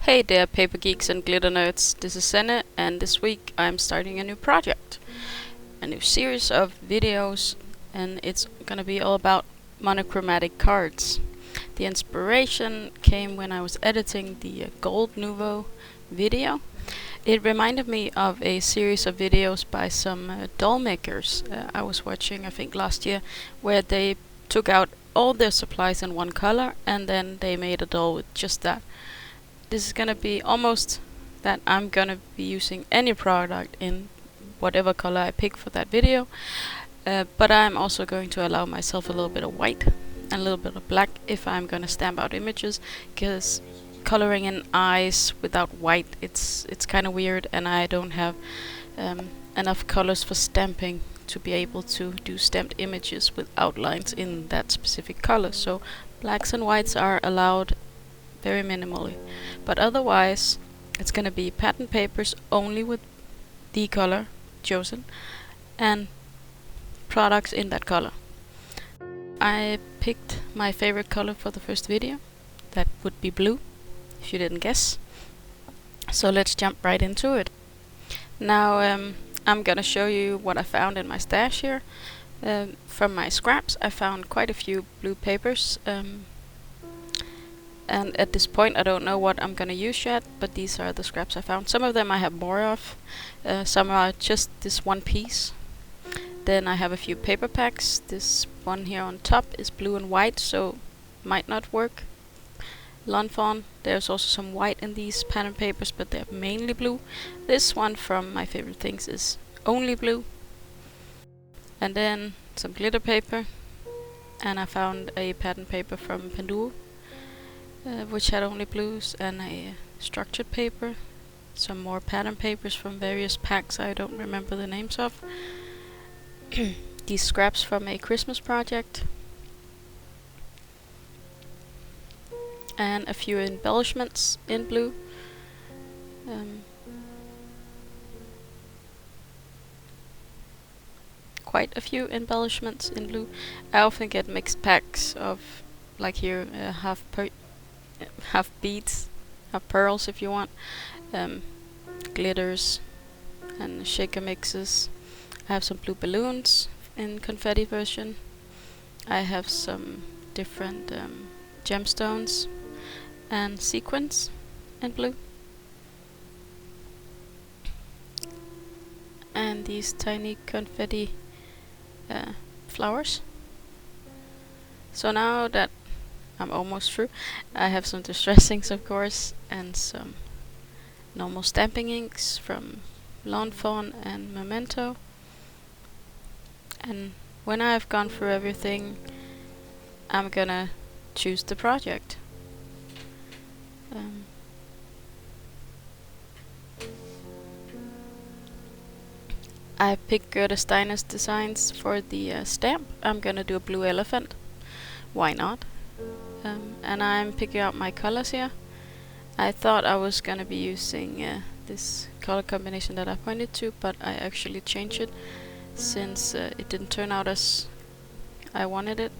Hey there, paper geeks and glitter nerds. This is Senne, and this week I'm starting a new project, a new series of videos, and it's gonna be all about monochromatic cards. The inspiration came when I was editing the Gold Nouveau video. It reminded me of a series of videos by some doll makers I was watching, I think last year, where they took out all their supplies in one color and then they made a doll with just that. This is gonna be almost that I'm gonna be using any product in whatever color I pick for that video, but I'm also going to allow myself a little bit of white and a little bit of black if I'm gonna stamp out images, because coloring in eyes without white, it's kind of weird, and I don't have enough colors for stamping to be able to do stamped images with outlines in that specific color. So blacks and whites are allowed very minimally, but otherwise it's gonna be pattern papers only with the color chosen and products in that color. I picked my favorite color for the first video. That would be blue, if you didn't guess. So let's jump right into it. Now I'm gonna show you what I found in my stash here. From my scraps I found quite a few blue papers, and at this point I don't know what I'm gonna use yet, but these are the scraps I found. Some of them I have more of, some are just this one piece. Then I have a few paper packs. This one here on top is blue and white, so might not work. Lawn fawn, there's also some white in these pattern papers, but they're mainly blue. This one from My Favorite Things is only blue. And then some glitter paper, and I found a pattern paper from Penduo, which had only blues, and a structured paper, some more pattern papers from various packs I don't remember the names of. These scraps from a Christmas project, and a few embellishments in blue. Quite a few embellishments in blue. I often get mixed packs of, like here, half beads, half pearls if you want, glitters and shaker mixes. I have some blue balloons in confetti version. I have some different gemstones and sequins in blue. And these tiny confetti flowers. So now that I'm almost through, I have some distressings, of course, and some normal stamping inks from Lawn Fawn and Memento. And when I've gone through everything, I'm gonna choose the project. I picked Gerda Steiner's designs for the stamp. I'm gonna do a blue elephant. Why not? And I'm picking out my colors here. I thought I was gonna be using this color combination that I pointed to, but I actually changed it since it didn't turn out as I wanted it.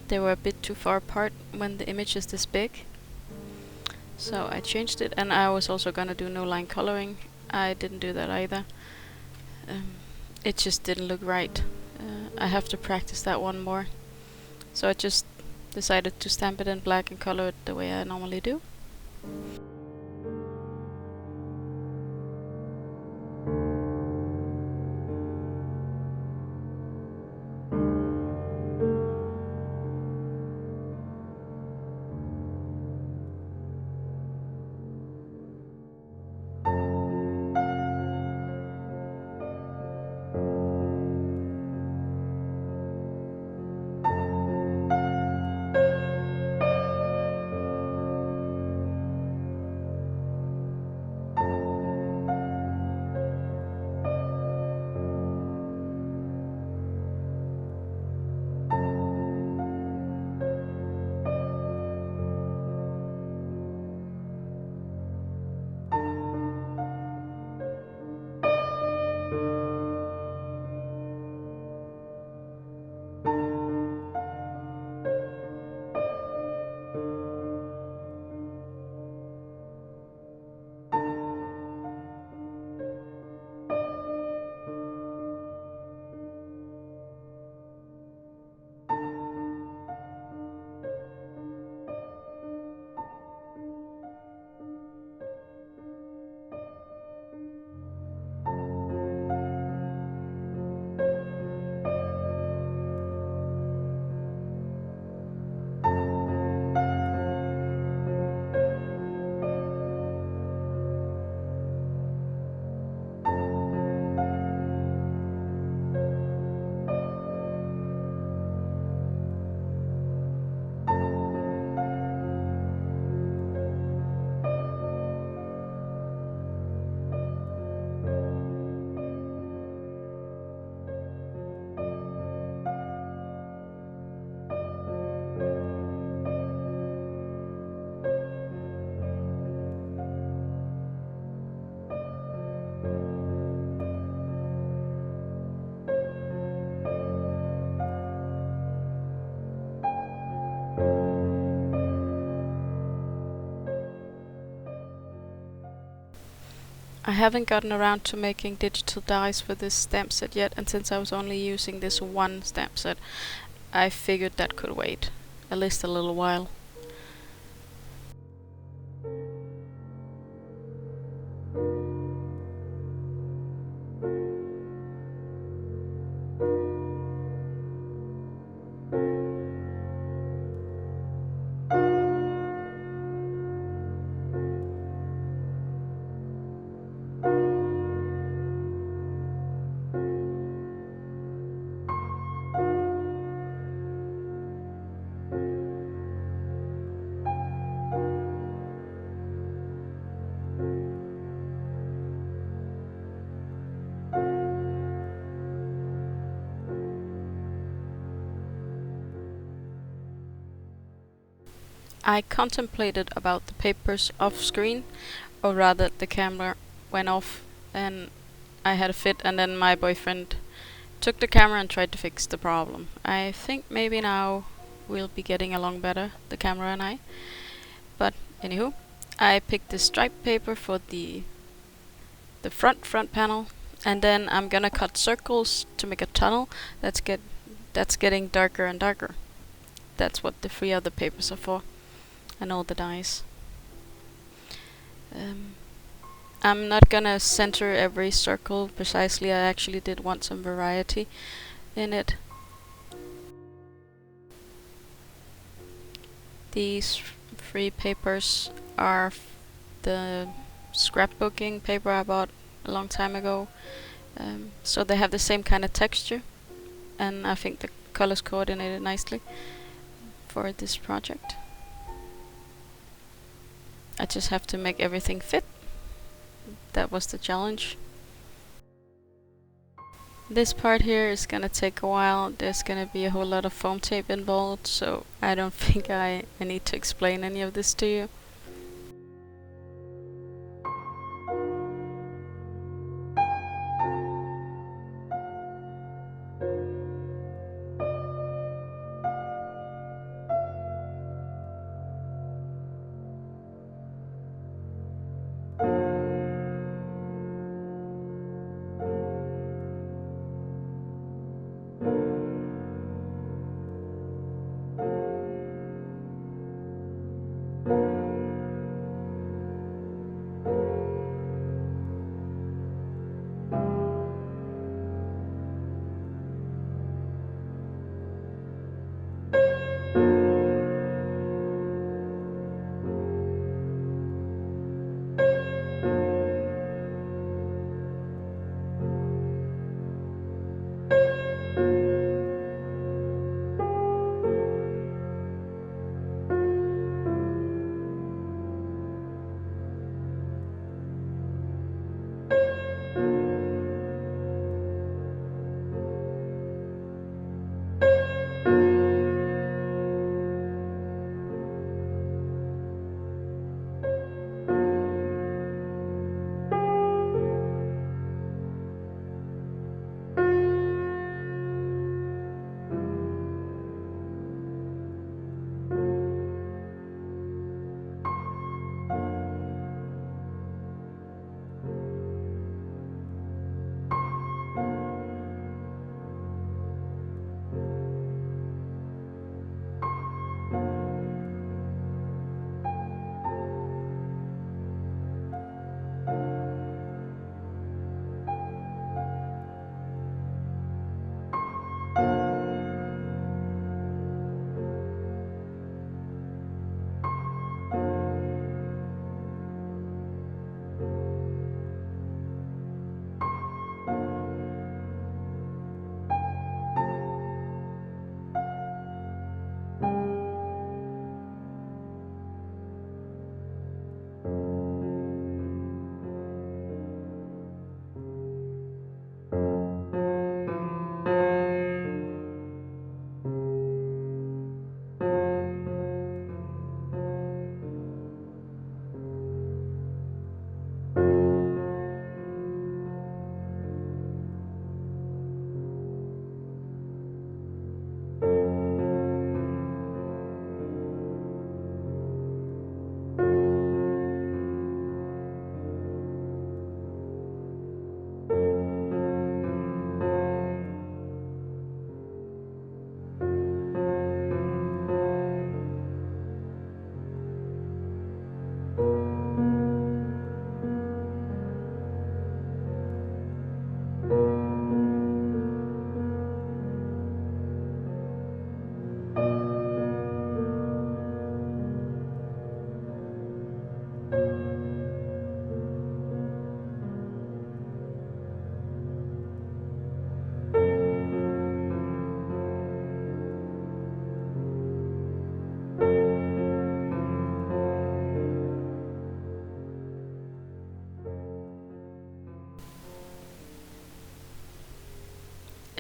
They were a bit too far apart when the image is this big. So I changed it, and I was also gonna do no line coloring. I didn't do that either. It just didn't look right. I have to practice that one more. So I just decided to stamp it in black and color it the way I normally do. I haven't gotten around to making digital dies for this stamp set yet, and since I was only using this one stamp set, I figured that could wait at least a little while. I contemplated about the papers off screen, or rather the camera went off and I had a fit, and then my boyfriend took the camera and tried to fix the problem. I think maybe now we'll be getting along better, the camera and I. But anywho, I picked this striped paper for the front panel, and then I'm gonna cut circles to make a tunnel that's getting darker and darker. That's what the 3 other papers are for, and all the dies. I'm not gonna center every circle precisely. I actually did want some variety in it. These 3 papers are the scrapbooking paper I bought a long time ago. So they have the same kind of texture, and I think the colors coordinated nicely for this project. I just have to make everything fit. That was the challenge. This part here is gonna take a while. There's gonna be a whole lot of foam tape involved, so I don't think I need to explain any of this to you.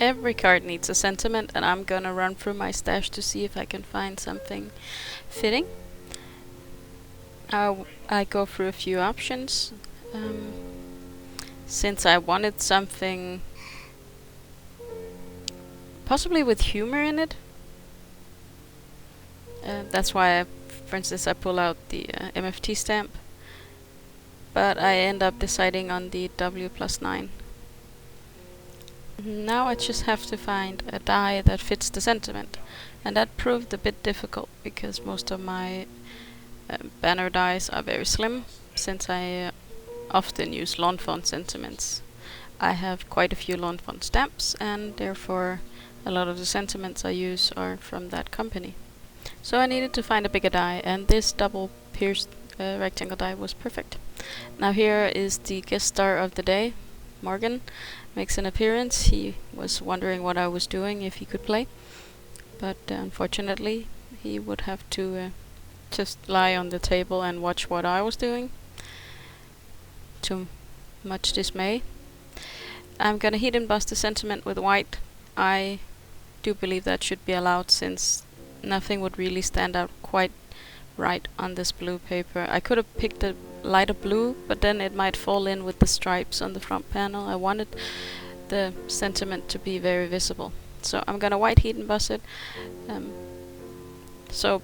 Every card needs a sentiment, and I'm gonna run through my stash to see if I can find something fitting. I go through a few options. Since I wanted something possibly with humor in it, that's why, for instance, I pull out the MFT stamp, but I end up deciding on the Wplus9. Now I just have to find a die that fits the sentiment, and that proved a bit difficult because most of my banner dies are very slim, since I often use lawn font sentiments. I have quite a few lawn font stamps, and therefore a lot of the sentiments I use are from that company. So I needed to find a bigger die, and this double pierced rectangle die was perfect. Now here is the guest star of the day. Morgan makes an appearance. He was wondering what I was doing, if he could play, but unfortunately he would have to just lie on the table and watch what I was doing, to much dismay. I'm gonna heat emboss the sentiment with white. I do believe that should be allowed, since nothing would really stand out quite right on this blue paper. I could have picked a lighter blue, but then it might fall in with the stripes on the front panel. I wanted the sentiment to be very visible, so I'm gonna white heat emboss it. So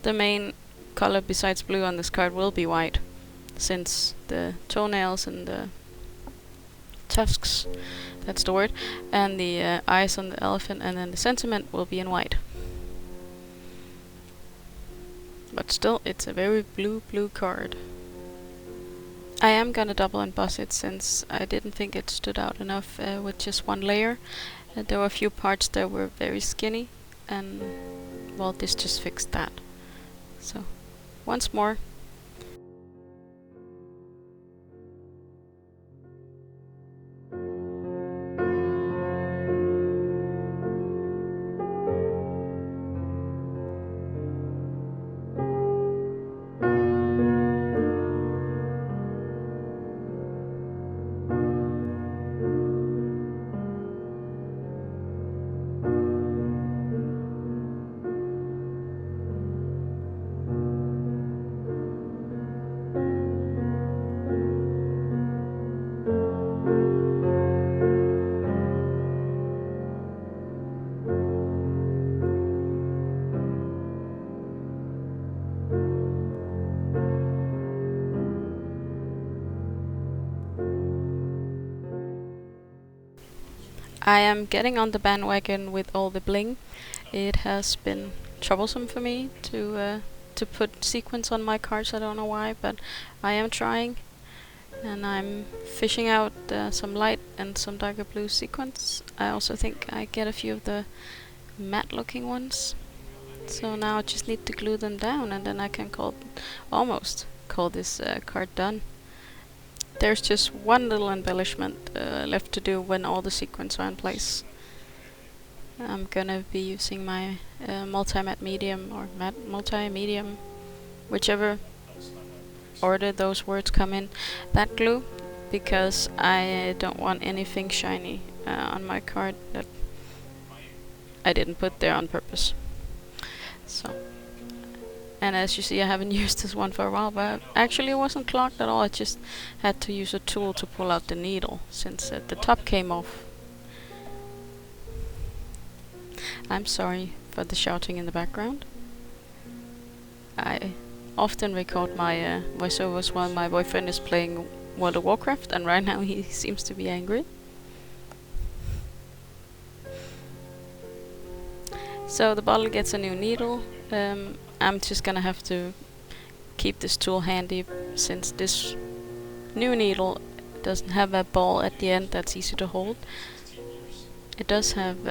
the main color besides blue on this card will be white, since the toenails and the tusks, that's the word, and the eyes on the elephant, and then the sentiment will be in white. But still, it's a very blue card. I am gonna double emboss it, since I didn't think it stood out enough with just one layer. There were a few parts that were very skinny, and well, this just fixed that. So once more. I am getting on the bandwagon with all the bling. It has been troublesome for me to put sequins on my cards. I don't know why, but I am trying, and I'm fishing out some light and some darker blue sequins. I also think I get a few of the matte looking ones. So now I just need to glue them down, and then I can almost call this card done. There's just one little embellishment left to do when all the sequins are in place. I'm gonna be using my multi-matte medium, or matte multi-medium, whichever order those words come in, that glue, because I don't want anything shiny on my card that I didn't put there on purpose. So, and as you see, I haven't used this one for a while, but actually it wasn't clogged at all. I just had to use a tool to pull out the needle, since the top came off. I'm sorry for the shouting in the background. I often record my voiceovers while my boyfriend is playing World of Warcraft, and right now he seems to be angry. So the bottle gets a new needle. I'm just gonna have to keep this tool handy, since this new needle doesn't have a ball at the end that's easy to hold. It does have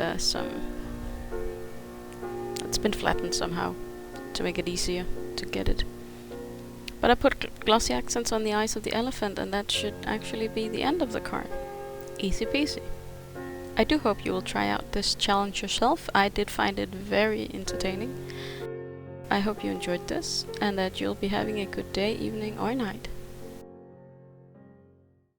it's been flattened somehow to make it easier to get it. But I put glossy accents on the eyes of the elephant, and that should actually be the end of the card. Easy peasy. I do hope you will try out this challenge yourself. I did find it very entertaining. I hope you enjoyed this, and that you'll be having a good day, evening, or night.